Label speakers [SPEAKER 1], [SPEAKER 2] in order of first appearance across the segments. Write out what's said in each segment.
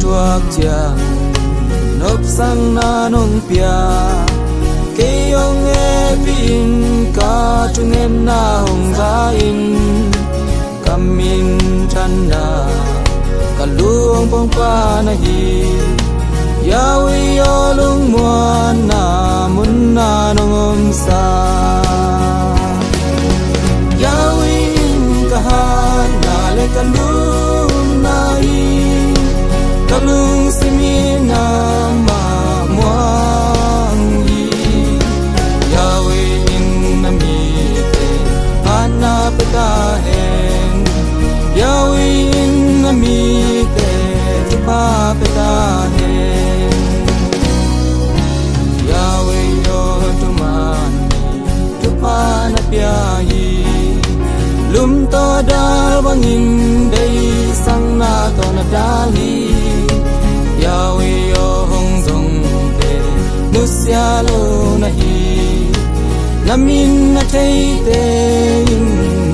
[SPEAKER 1] chuak chiang nop sang na nong pia ke yong e pin ka chung em na hong za in kamin chan na ka luong pong pa na hi Yahweh yo lung muan na mun na nong om sa Yahweh kahan na le kalung na hi kalung simina ma muang hi Yahweh in na mi te ana peta hen Yahweh in na mi te pa peta hen Yahweh yo tu man tu pa na pia hi lum to dal bangin dei sang na to na dali Yahweh yo hong dong te nusya lo na hi namin na thei te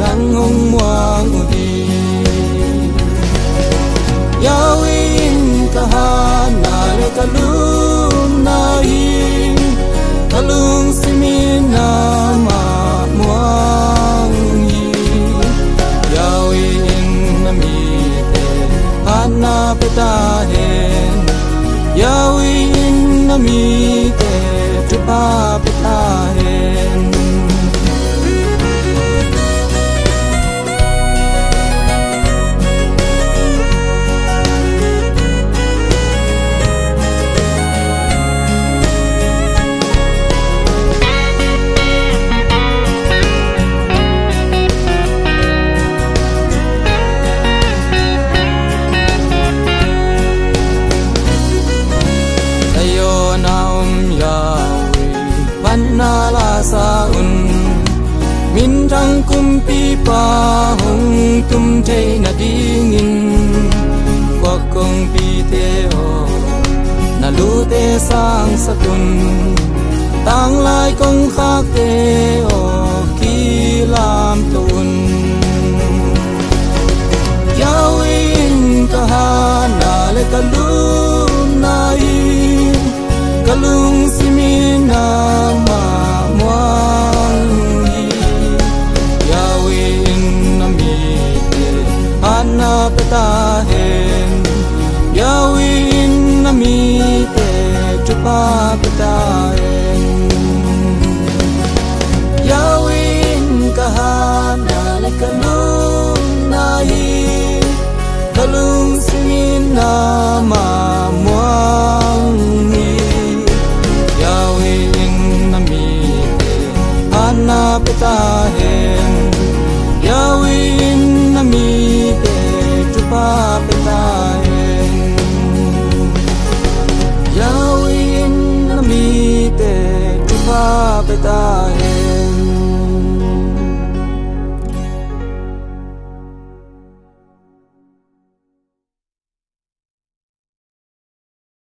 [SPEAKER 1] nang hong muang udi Yahweh kahan na le kalung na hi kalung simina ma muang hi Yahweh na mi te ana peta hen Yahweh na mi te tu pa peta hen na la sa un min rang kum pi pa hong tum thei na ding in kwa kong pi te o na lu te sang sa kun tang lai kong khak te o ki lam tun Yahweh kahan na le kalung na i kalung simina ma muang hi Yahweh na mi te ana peta hen Yahweh na mi te tu pa peta hen Yahweh kahan na le kalung na hi kalung simina ma muang hi na peta hen Yahweh na mi te tu pa peta hen Yahweh na mi te tu pa peta